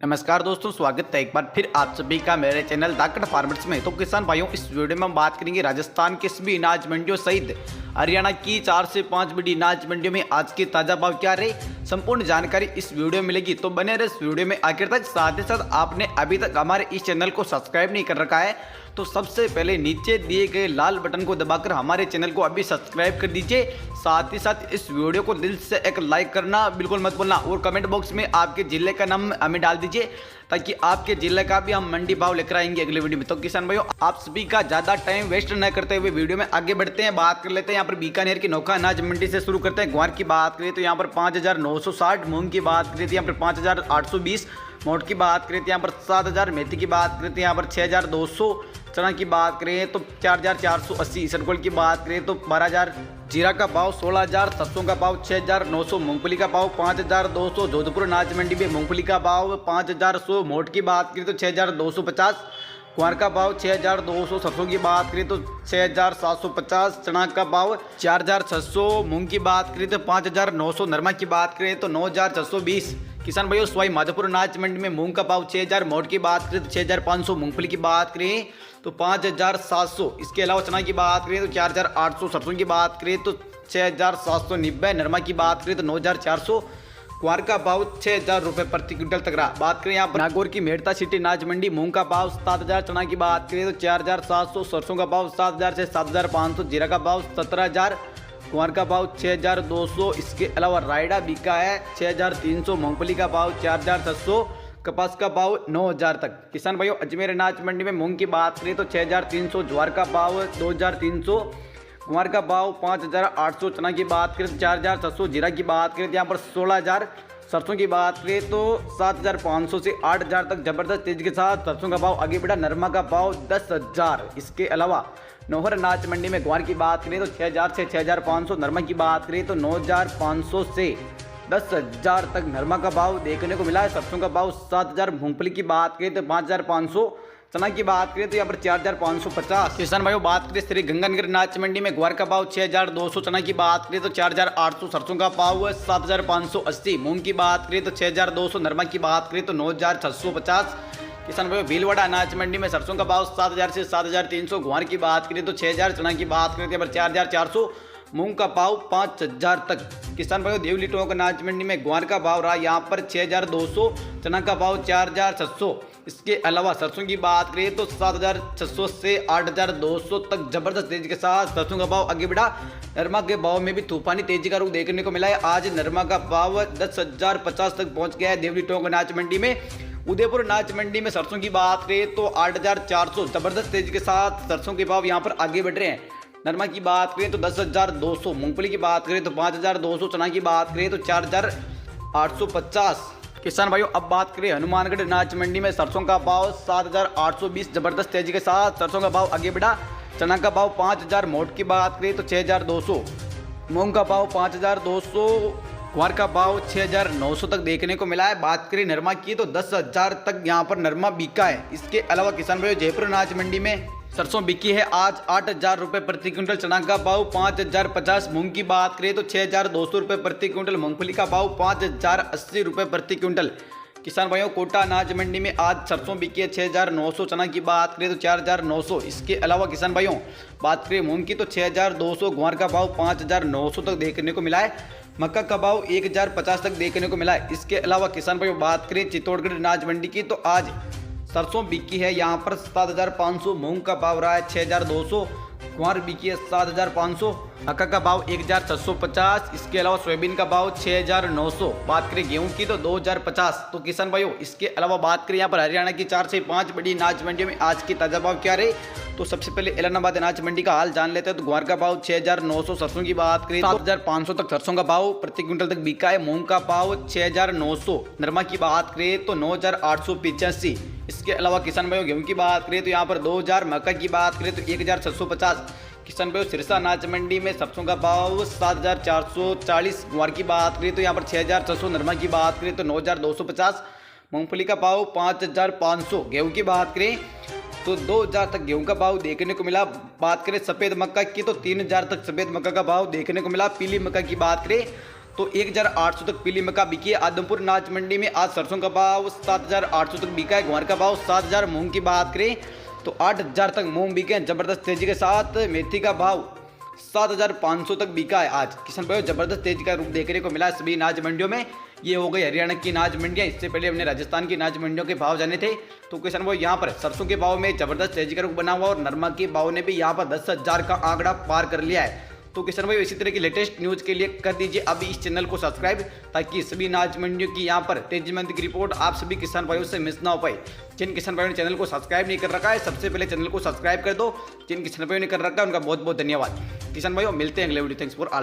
नमस्कार दोस्तों, स्वागत है एक बार फिर आप सभी का मेरे चैनल धाकड़ फार्मर्स में। तो किसान भाइयों, इस वीडियो में हम बात करेंगे राजस्थान के सभी अनाज मंडियों सहित हरियाणा की 4 से 5 बड़ी अनाज मंडियों में आज के ताजा भाव क्या रहे, संपूर्ण जानकारी इस वीडियो में मिलेगी। तो बने रहे इस वीडियो में आखिर तक। साथ ही साथ आपने अभी तक हमारे इस चैनल को सब्सक्राइब नहीं कर रखा है तो सबसे पहले नीचे दिए गए लाल बटन को दबाकर हमारे चैनल को अभी सब्सक्राइब कर दीजिए। साथ ही साथ इस वीडियो को दिल से एक लाइक करना बिल्कुल मत भूलना और कमेंट बॉक्स में आपके जिले का नाम हमें डाल दीजिए ताकि आपके जिले का भी हम मंडी भाव लेकर आएंगे अगले वीडियो में। तो किसान भाइयों, आप सभी का ज़्यादा टाइम वेस्ट न करते हुए वीडियो में आगे बढ़ते हैं, बात कर लेते हैं। यहाँ पर बीकानेर की नौका अनाज मंडी से शुरू करते हैं। ग्वार की बात करें तो यहाँ पर 5,960, मूंग की बात करें तो यहाँ पर 5,820, मोट की बात करें तो यहाँ पर 7,000, मेथी की बात करें तो यहाँ पर 6,200, चना की बात करें तो 4,480, सरगोल की बात करें तो 12,000, जीरा का भाव 16,000, सरसों का भाव 6,900, मूंगफली का भाव 5,200, जोधपुर अनाज मंडी में मूंगफली का भाव 5,100, मोट की बात करें तो 6,250, कुआर का भाव 6,200, सरसों की बात करें तो 6,750, चना का भाव 4,600, मूंग की बात करें तो 5,900, नरमा की बात करें तो 9,620। किसान भाइयों, सवाई माधोपुर अनाज मंडी में मूंग का भाव 6,000, मोट की बात करें तो 6,500, मूंगफली की बात करें तो 5,700। इसके अलावा चना की बात करें तो 4,800, सरसों की बात करें तो 6,790, नरमा की बात करें तो 9,400, कुआर का भाव 6,000 रुपये प्रति क्विंटल तक रहा। बात करें यहाँ पर नागौर की मेड़ता सिटी अनाज मंडी, मूंग का भाव 7,000, चना की बात करें तो 4,700, सरसों का भाव 7,000 से 7,500, जीरा का भाव 17,000, कुआर का भाव 6,200। इसके अलावा रायडा बिका है 6,300, मूंगफली का भाव 4,600, कपास का भाव 9,000 तक। किसान भाइयों, अजमेर अनाज मंडी में मूंग की बात करें तो 6,300, ज्वार का भाव 2,300, कुआर का भाव 5,800, चना की बात करें तो 4,600, जीरा की बात करें तो यहाँ पर 16,000, सरसों की बात करें तो 7,500 से 8,000 तक जबरदस्त तेजी के साथ सरसों का भाव आगे बढ़ा। नरमा का भाव 10,000। इसके अलावा नौहर अनाज मंडी में ग्वार की बात करें तो 6,000 से 6,500, नरमा की बात करें तो 9,500 से 10,000 तक नरमा का भाव देखने को मिला है। सरसों का भाव 7,000, मूंगफली की बात करें तो 5,500, चना की बात करें तो यहाँ पर 4,550। किसान भाइयों, बात करें श्री गंगानगर अनाज मंडी में ग्वार का भाव 6,200, चना की बात करें तो 4,800, सरसों का भाव 7,580, मूंग की बात करें तो 6,200, नरमा की बात करें तो 9,650। किसान भाइयों, भीलवाड़ा अनाज मंडी में सरसों का भाव 7,000 से 7,300, ग्वार की बात करें तो 6,000, चना की बात करें तो यहाँ पर 4,400, मूंग का भाव 5,000 तक। किसान भाइयों, देवली टोंक अनाज मंडी में ग्वार का भाव रहा यहाँ पर 6,200, चना का भाव 4,600। इसके अलावा सरसों की बात करें तो 7,600 से 8,200 तक जबरदस्त तेजी के साथ सरसों का भाव आगे बढ़ा। नरमा के भाव में भी तूफानी तेजी का रुख देखने को मिला है। आज नरमा का भाव 10,050 तक पहुंच गया है देवली टोंक अनाज मंडी में। उदयपुर अनाज मंडी में सरसों की बात करें तो 8,400, जबरदस्त तेजी के साथ सरसों के भाव यहाँ पर आगे बढ़ रहे हैं। नरमा की बात करें तो 10,200, मूंगफली की बात करें तो 5,200, चना की बात करें तो 4,850। किसान भाइयों, अब बात करें हनुमानगढ़ अनाज मंडी में सरसों का भाव 7,820, जबरदस्त तेजी के साथ सरसों का भाव आगे बढ़ा। चना का भाव 5,000, मोट की बात करें तो 6,200, मूंग का भाव 5,200, कुआर का भाव 6,900 तक देखने को मिला है। बात करें नरमा की तो 10,000 तक यहाँ पर नरमा बिका है। इसके अलावा किसान भाइयों, जयपुर अनाज मंडी में सरसों बिकी है आज 8,000 रुपये प्रति क्विंटल, चना का भाव 5,050, मूंग की बात करें तो 6,200 रुपये प्रति क्विंटल, मूंगफली का भाव 5,080 रुपये प्रति क्विंटल। किसान भाइयों, कोटा अनाज मंडी में आज सरसों बिकी है 6,900, चना की बात करें तो 4,900। इसके अलावा किसान भाइयों, बात करें मूंग की तो 6,200, ग्वार का भाव 5,900 तक देखने को मिला है। मक्का का भाव 1,050 तक देखने को मिला है। इसके अलावा किसान भाइयों, बात करें चित्तौड़गढ़ अनाज मंडी की तो आज सरसों बिकी है यहाँ पर 7,500, मूंग का भाव रहा है 6,200, कुआर बिकी है 7,500, मक्का का भाव 1,650। इसके अलावा सोयाबीन का भाव 6,900। बात करें गेहूं की तो 2,050। तो किसान भाइयों, इसके अलावा बात करें यहाँ पर हरियाणा की 4 से 5 बड़ी अनाज मंडियों में आज की ताजा भाव क्या रहे, तो सबसे पहले एलनाबाद अनाज मंडी का हाल जान लेते हैं। तो ग्वार का भाव 6,900, सरसों की बात करें 7,500 तक सरसों का भाव प्रति क्विंटल तक बिका है। मूंग का भाव 6,900, नरमा की बात करें तो 9,885। इसके अलावा किसान भाइयों, गेहूं की बात करें तो यहाँ पर 2,000, मक्का की बात करें तो 1,650। किसान भाइयों, सिरसा अनाज मंडी में सरसों का भाव 7,440, ग्वार की बात करें तो यहाँ पर 6,600, नरमा की बात करें तो 9,250, मूंगफली का भाव 5,500। गेहूं की बात करें तो 2,000 तक गेहूं का भाव देखने को मिला। बात करें सफ़ेद मक्का की तो 3,000 तक सफ़ेद मक्का का भाव देखने को मिला। पीली मक्का की बात करें तो 1800 तक पीली मक्का बिकी है। आदमपुर अनाज मंडी में आज सरसों का भाव 7800 तक बिका है। ग्वार का भाव 7000। मूंग की बात करें तो 8000 तक मूंग बिके हैं जबरदस्त तेजी के साथ। मेथी का भाव 7500 तक बिका है। आज किसान भाइयों जबरदस्त तेजी का रूप देखने को मिला है सभी अनाज मंडियों में। ये हो गई हरियाणा की अनाज मंडियां। इससे पहले हमने राजस्थान की अनाज मंडियों के भाव जाने थे। तो किसान भाई यहाँ पर सरसों के भाव में जबरदस्त तेजी का रूप बना हुआ और नरमा के भाव ने भी यहाँ पर 10,000 का आंकड़ा पार कर लिया है। तो किसान भाई इसी तरह की लेटेस्ट न्यूज़ के लिए कर दीजिए अभी इस चैनल को सब्सक्राइब, ताकि सभी अनाज मंडियों की यहाँ पर तेजी मंदी की रिपोर्ट आप सभी किसान भाइयों से मिस ना हो पाए। जिन किसान भाइयों ने चैनल को सब्सक्राइब नहीं कर रखा है सबसे पहले चैनल को सब्सक्राइब कर दो। जिन किसान भाइयों ने कर रखा है उनका बहुत बहुत धन्यवाद। किसान भाइयों मिलते हैं अगले वीडियो। Thanks for all.